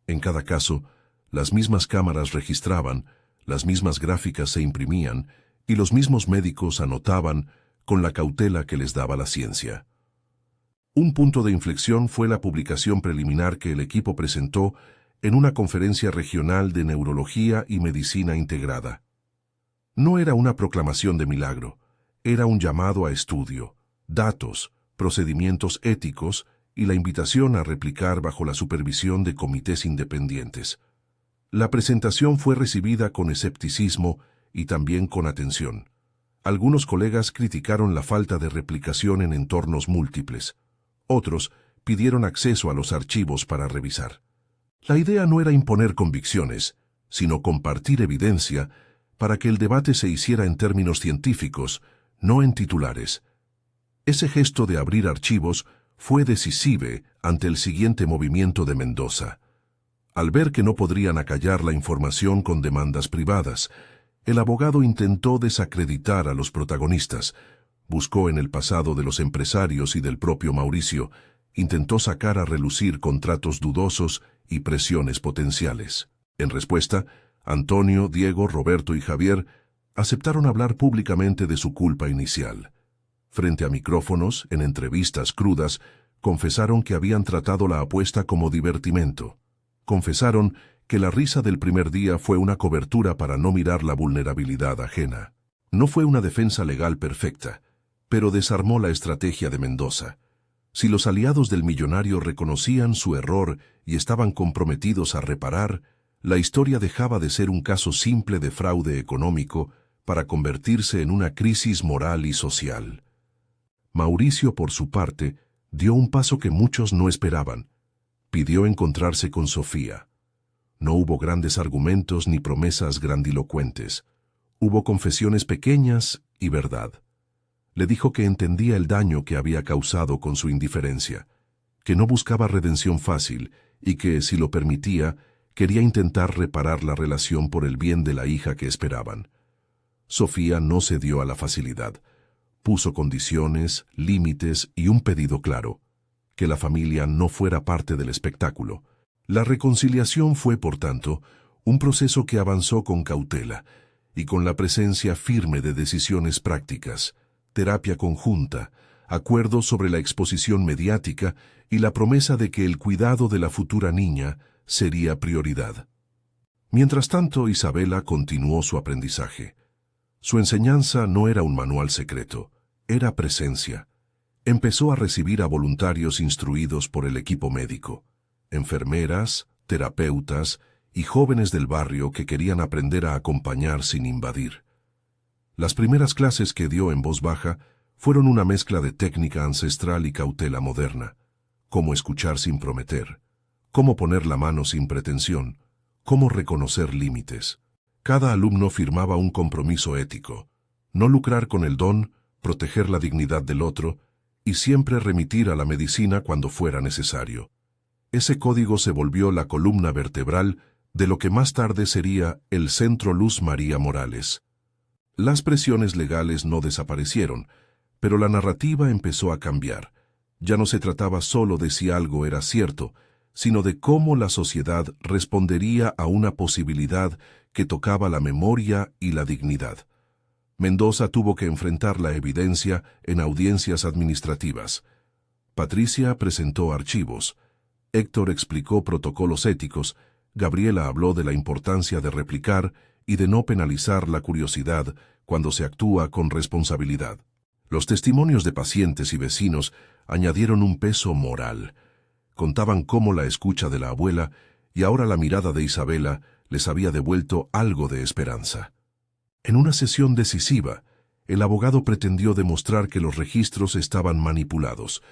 En cada caso, las mismas cámaras registraban, las mismas gráficas se imprimían y los mismos médicos anotaban con la cautela que les daba la ciencia. Un punto de inflexión fue la publicación preliminar que el equipo presentó en una conferencia regional de neurología y medicina integrada. No era una proclamación de milagro, era un llamado a estudio, datos, procedimientos éticos y la invitación a replicar bajo la supervisión de comités independientes. La presentación fue recibida con escepticismo y también con atención. Algunos colegas criticaron la falta de replicación en entornos múltiples. Otros pidieron acceso a los archivos para revisar. La idea no era imponer convicciones, sino compartir evidencia para que el debate se hiciera en términos científicos, no en titulares. Ese gesto de abrir archivos fue decisivo ante el siguiente movimiento de Mendoza. Al ver que no podrían acallar la información con demandas privadas, el abogado intentó desacreditar a los protagonistas, buscó en el pasado de los empresarios y del propio Mauricio, intentó sacar a relucir contratos dudosos y presiones potenciales. En respuesta, Antonio, Diego, Roberto y Javier aceptaron hablar públicamente de su culpa inicial. Frente a micrófonos, en entrevistas crudas, confesaron que habían tratado la apuesta como divertimento. Confesaron que la risa del primer día fue una cobertura para no mirar la vulnerabilidad ajena. No fue una defensa legal perfecta, pero desarmó la estrategia de Mendoza. Si los aliados del millonario reconocían su error y estaban comprometidos a reparar, la historia dejaba de ser un caso simple de fraude económico para convertirse en una crisis moral y social. Mauricio, por su parte, dio un paso que muchos no esperaban. Pidió encontrarse con Sofía. No hubo grandes argumentos ni promesas grandilocuentes. Hubo confesiones pequeñas y verdad. Le dijo que entendía el daño que había causado con su indiferencia, que no buscaba redención fácil y que, si lo permitía, quería intentar reparar la relación por el bien de la hija que esperaban. Sofía no cedió a la facilidad. Puso condiciones, límites y un pedido claro: que la familia no fuera parte del espectáculo. La reconciliación fue, por tanto, un proceso que avanzó con cautela y con la presencia firme de decisiones prácticas, terapia conjunta, acuerdos sobre la exposición mediática y la promesa de que el cuidado de la futura niña sería prioridad. Mientras tanto, Isabela continuó su aprendizaje. Su enseñanza no era un manual secreto, era presencia. Empezó a recibir a voluntarios instruidos por el equipo médico, enfermeras, terapeutas y jóvenes del barrio que querían aprender a acompañar sin invadir. Las primeras clases que dio en voz baja fueron una mezcla de técnica ancestral y cautela moderna: cómo escuchar sin prometer, cómo poner la mano sin pretensión, cómo reconocer límites. Cada alumno firmaba un compromiso ético: no lucrar con el don, proteger la dignidad del otro y siempre remitir a la medicina cuando fuera necesario. Ese código se volvió la columna vertebral de lo que más tarde sería el Centro Luz María Morales. Las presiones legales no desaparecieron, pero la narrativa empezó a cambiar. Ya no se trataba solo de si algo era cierto, sino de cómo la sociedad respondería a una posibilidad que tocaba la memoria y la dignidad. Mendoza tuvo que enfrentar la evidencia en audiencias administrativas. Patricia presentó archivos. Héctor explicó protocolos éticos. Gabriela habló de la importancia de replicar y de no penalizar la curiosidad cuando se actúa con responsabilidad. Los testimonios de pacientes y vecinos añadieron un peso moral. Contaban cómo la escucha de la abuela y ahora la mirada de Isabela les había devuelto algo de esperanza. En una sesión decisiva, el abogado pretendió demostrar que los registros estaban manipulados,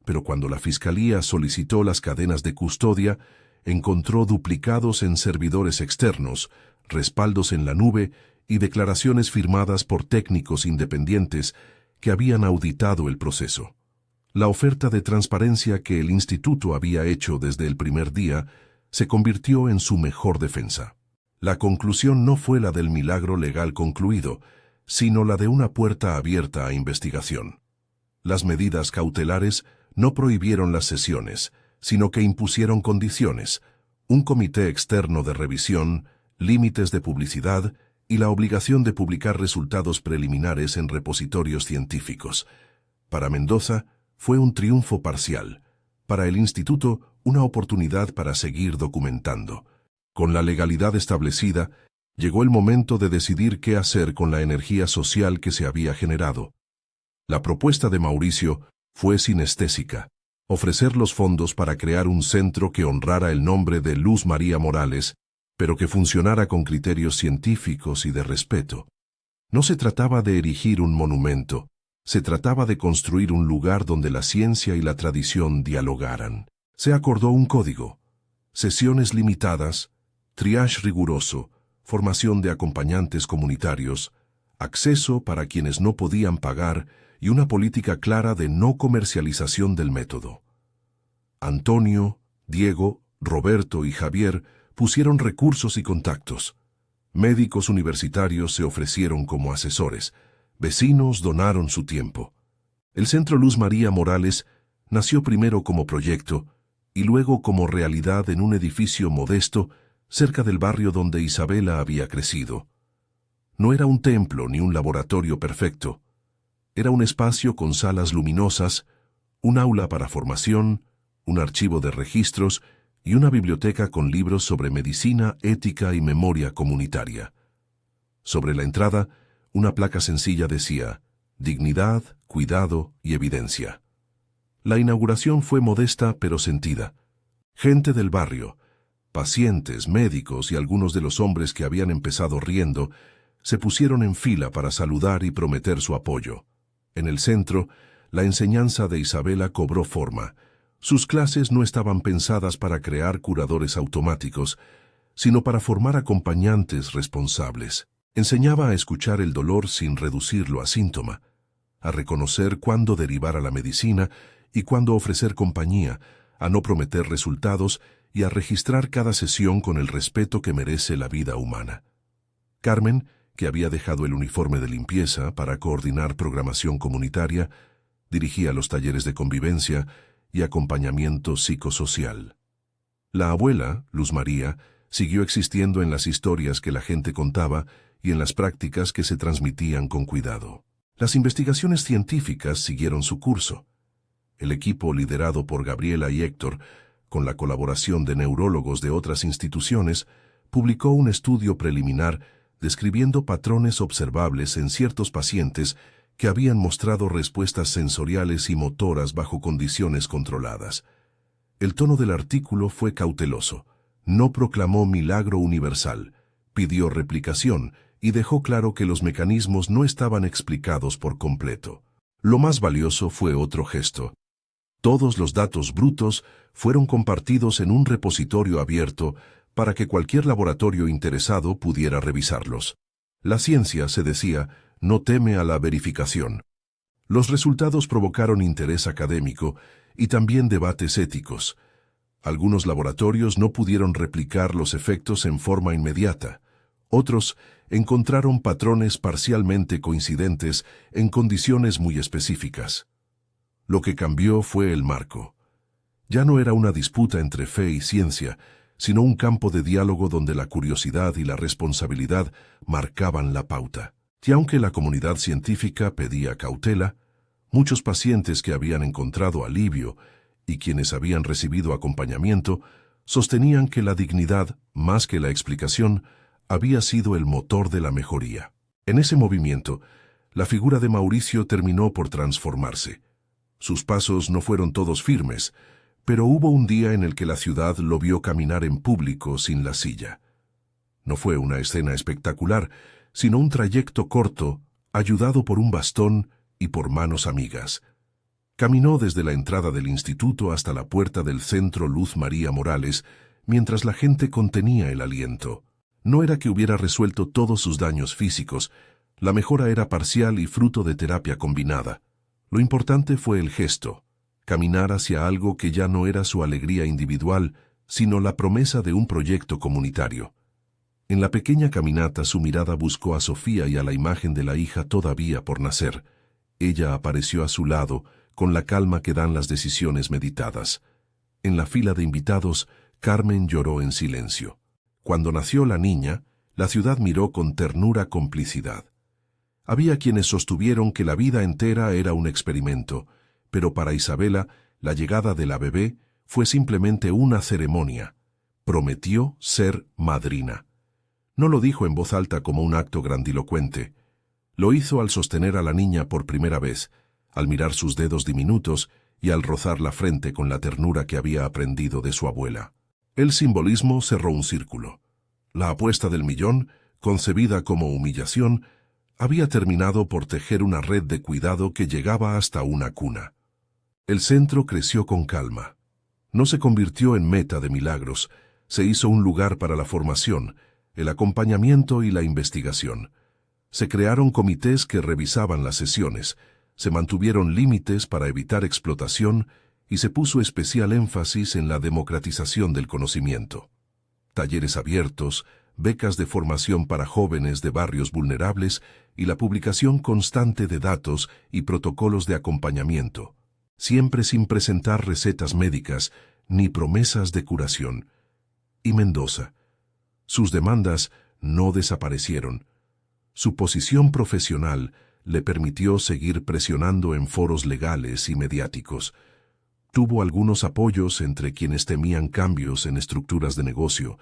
pero cuando la fiscalía solicitó las cadenas de custodia, encontró duplicados en servidores externos, respaldos en la nube y declaraciones firmadas por técnicos independientes que habían auditado el proceso. La oferta de transparencia que el instituto había hecho desde el primer día se convirtió en su mejor defensa. La conclusión no fue la del milagro legal concluido, sino la de una puerta abierta a investigación. Las medidas cautelares no prohibieron las sesiones, sino que impusieron condiciones: un comité externo de revisión, límites de publicidad y la obligación de publicar resultados preliminares en repositorios científicos. Para Mendoza fue un triunfo parcial. Para el instituto, una oportunidad para seguir documentando. Con la legalidad establecida, llegó el momento de decidir qué hacer con la energía social que se había generado. La propuesta de Mauricio fue sinestésica: ofrecer los fondos para crear un centro que honrara el nombre de Luz María Morales, pero que funcionara con criterios científicos y de respeto. No se trataba de erigir un monumento, se trataba de construir un lugar donde la ciencia y la tradición dialogaran. Se acordó un código: Sesiones limitadas, triage riguroso, formación de acompañantes comunitarios, acceso para quienes no podían pagar y una política clara de no comercialización del método. Antonio, Diego, Roberto y Javier pusieron recursos y contactos. Médicos universitarios se ofrecieron como asesores. Vecinos donaron su tiempo. El Centro Luz María Morales nació primero como proyecto y luego como realidad en un edificio modesto cerca del barrio donde Isabela había crecido. No era un templo ni un laboratorio perfecto. Era un espacio con salas luminosas, un aula para formación, un archivo de registros y una biblioteca con libros sobre medicina, ética y memoria comunitaria. Sobre la entrada, una placa sencilla decía: dignidad, cuidado y evidencia. La inauguración fue modesta pero sentida. Gente del barrio, pacientes, médicos y algunos de los hombres que habían empezado riendo, se pusieron en fila para saludar y prometer su apoyo. En el centro, la enseñanza de Isabela cobró forma. Sus clases no estaban pensadas para crear curadores automáticos, sino para formar acompañantes responsables. Enseñaba a escuchar el dolor sin reducirlo a síntoma, a reconocer cuándo derivar a la medicina y cuándo ofrecer compañía, a no prometer resultados y a registrar cada sesión con el respeto que merece la vida humana. Carmen, que había dejado el uniforme de limpieza para coordinar programación comunitaria, dirigía los talleres de convivencia y acompañamiento psicosocial. La abuela, Luz María, siguió existiendo en las historias que la gente contaba y en las prácticas que se transmitían con cuidado. Las investigaciones científicas siguieron su curso. El equipo liderado por Gabriela y Héctor, con la colaboración de neurólogos de otras instituciones, publicó un estudio preliminar describiendo patrones observables en ciertos pacientes que habían mostrado respuestas sensoriales y motoras bajo condiciones controladas. El tono del artículo fue cauteloso. No proclamó milagro universal, pidió replicación y dejó claro que los mecanismos no estaban explicados por completo. Lo más valioso fue otro gesto. Todos los datos brutos fueron compartidos en un repositorio abierto para que cualquier laboratorio interesado pudiera revisarlos. La ciencia, se decía, no teme a la verificación. Los resultados provocaron interés académico y también debates éticos. Algunos laboratorios no pudieron replicar los efectos en forma inmediata. Otros encontraron patrones parcialmente coincidentes en condiciones muy específicas. Lo que cambió fue el marco. Ya no era una disputa entre fe y ciencia, sino un campo de diálogo donde la curiosidad y la responsabilidad marcaban la pauta. Y aunque la comunidad científica pedía cautela, muchos pacientes que habían encontrado alivio y quienes habían recibido acompañamiento sostenían que la dignidad, más que la explicación, había sido el motor de la mejoría. En ese movimiento, la figura de Mauricio terminó por transformarse. Sus pasos no fueron todos firmes, pero hubo un día en el que la ciudad lo vio caminar en público sin la silla. No fue una escena espectacular, sino un trayecto corto, ayudado por un bastón y por manos amigas. Caminó desde la entrada del instituto hasta la puerta del Centro Luz María Morales, mientras la gente contenía el aliento. No era que hubiera resuelto todos sus daños físicos, la mejora era parcial y fruto de terapia combinada. Lo importante fue el gesto, caminar hacia algo que ya no era su alegría individual, sino la promesa de un proyecto comunitario. En la pequeña caminata su mirada buscó a Sofía y a la imagen de la hija todavía por nacer. Ella apareció a su lado, con la calma que dan las decisiones meditadas. En la fila de invitados, Carmen lloró en silencio. Cuando nació la niña, la ciudad miró con ternura complicidad. Había quienes sostuvieron que la vida entera era un experimento, pero para Isabela, la llegada de la bebé fue simplemente una ceremonia. Prometió ser madrina. No lo dijo en voz alta como un acto grandilocuente. Lo hizo al sostener a la niña por primera vez, al mirar sus dedos diminutos y al rozar la frente con la ternura que había aprendido de su abuela. El simbolismo cerró un círculo. La apuesta del millón, concebida como humillación, había terminado por tejer una red de cuidado que llegaba hasta una cuna. El centro creció con calma. No se convirtió en meta de milagros, se hizo un lugar para la formación, el acompañamiento y la investigación. Se crearon comités que revisaban las sesiones, se mantuvieron límites para evitar explotación y se puso especial énfasis en la democratización del conocimiento. Talleres abiertos, becas de formación para jóvenes de barrios vulnerables y la publicación constante de datos y protocolos de acompañamiento, siempre sin presentar recetas médicas ni promesas de curación. Y Mendoza. Sus demandas no desaparecieron. Su posición profesional le permitió seguir presionando en foros legales y mediáticos. Tuvo algunos apoyos entre quienes temían cambios en estructuras de negocio,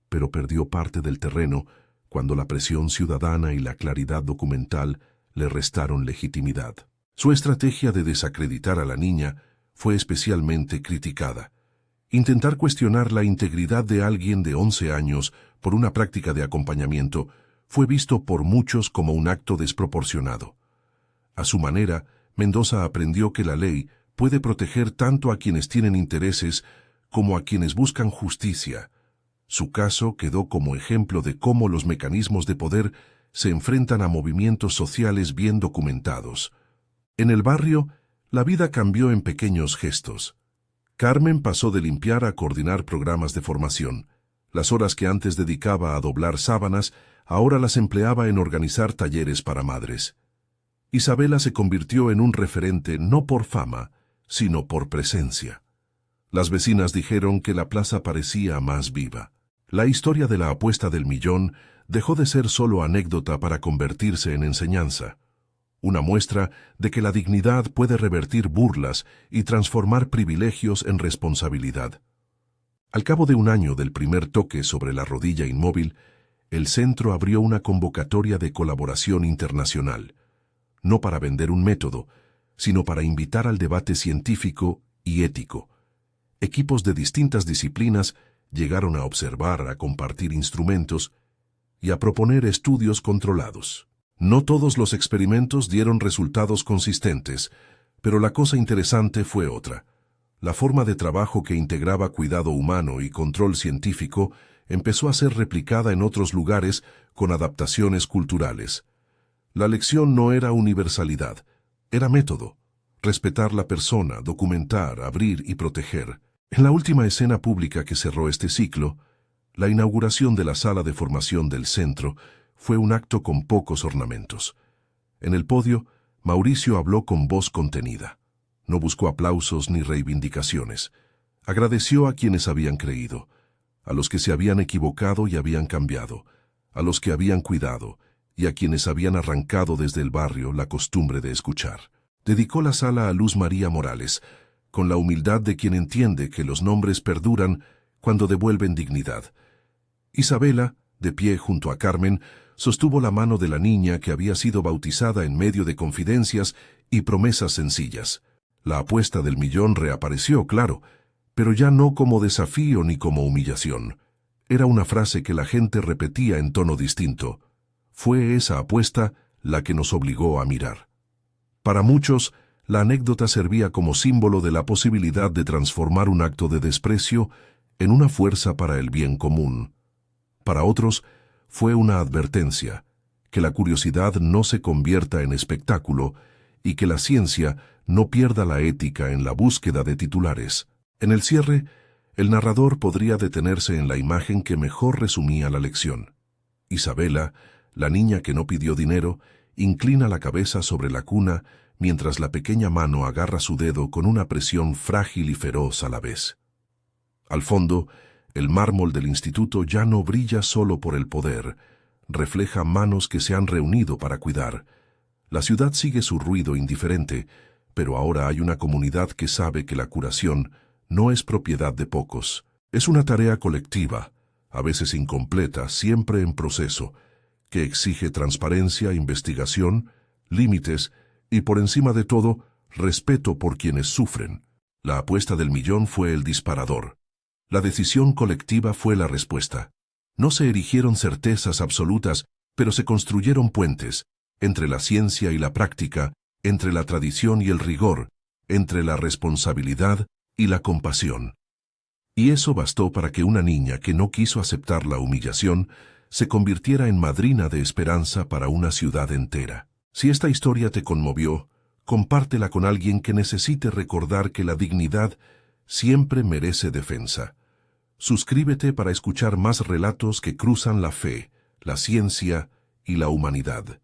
pero perdió parte del terreno cuando la presión ciudadana y la claridad documental le restaron legitimidad. Su estrategia de desacreditar a la niña fue especialmente criticada. Intentar cuestionar la integridad de alguien de 11 años por una práctica de acompañamiento fue visto por muchos como un acto desproporcionado. A su manera, Mendoza aprendió que la ley puede proteger tanto a quienes tienen intereses como a quienes buscan justicia. Su caso quedó como ejemplo de cómo los mecanismos de poder se enfrentan a movimientos sociales bien documentados. En el barrio, la vida cambió en pequeños gestos. Carmen pasó de limpiar a coordinar programas de formación. Las horas que antes dedicaba a doblar sábanas, ahora las empleaba en organizar talleres para madres. Isabela se convirtió en un referente no por fama, sino por presencia. Las vecinas dijeron que la plaza parecía más viva. La historia de la apuesta del millón dejó de ser solo anécdota para convertirse en enseñanza. Una muestra de que la dignidad puede revertir burlas y transformar privilegios en responsabilidad. Al cabo de un año del primer toque sobre la rodilla inmóvil, el centro abrió una convocatoria de colaboración internacional, no para vender un método, sino para invitar al debate científico y ético. Equipos de distintas disciplinas llegaron a observar, a compartir instrumentos y a proponer estudios controlados. No todos los experimentos dieron resultados consistentes, pero la cosa interesante fue otra. La forma de trabajo que integraba cuidado humano y control científico empezó a ser replicada en otros lugares con adaptaciones culturales. La lección no era universalidad, era método. Respetar la persona, documentar, abrir y proteger. En la última escena pública que cerró este ciclo, la inauguración de la sala de formación del centro fue un acto con pocos ornamentos. En el podio, Mauricio habló con voz contenida. No buscó aplausos ni reivindicaciones. Agradeció a quienes habían creído, a los que se habían equivocado y habían cambiado, a los que habían cuidado y a quienes habían arrancado desde el barrio la costumbre de escuchar. Dedicó la sala a Luz María Morales, con la humildad de quien entiende que los nombres perduran cuando devuelven dignidad. Isabela, de pie junto a Carmen, sostuvo la mano de la niña que había sido bautizada en medio de confidencias y promesas sencillas. La apuesta del millón reapareció, claro, pero ya no como desafío ni como humillación. Era una frase que la gente repetía en tono distinto. Fue esa apuesta la que nos obligó a mirar. Para muchos, la anécdota servía como símbolo de la posibilidad de transformar un acto de desprecio en una fuerza para el bien común. Para otros, fue una advertencia, que la curiosidad no se convierta en espectáculo y que la ciencia no pierda la ética en la búsqueda de titulares. En el cierre, el narrador podría detenerse en la imagen que mejor resumía la lección. Isabela, la niña que no pidió dinero, inclina la cabeza sobre la cuna mientras la pequeña mano agarra su dedo con una presión frágil y feroz a la vez. Al fondo, el mármol del instituto ya no brilla solo por el poder, refleja manos que se han reunido para cuidar. La ciudad sigue su ruido indiferente, pero ahora hay una comunidad que sabe que la curación no es propiedad de pocos. Es una tarea colectiva, a veces incompleta, siempre en proceso, que exige transparencia, investigación, límites y, por encima de todo, respeto por quienes sufren. La apuesta del millón fue el disparador. La decisión colectiva fue la respuesta. No se erigieron certezas absolutas, pero se construyeron puentes, entre la ciencia y la práctica, entre la tradición y el rigor, entre la responsabilidad y la compasión. Y eso bastó para que una niña que no quiso aceptar la humillación se convirtiera en madrina de esperanza para una ciudad entera. Si esta historia te conmovió, compártela con alguien que necesite recordar que la dignidad siempre merece defensa. Suscríbete para escuchar más relatos que cruzan la fe, la ciencia y la humanidad.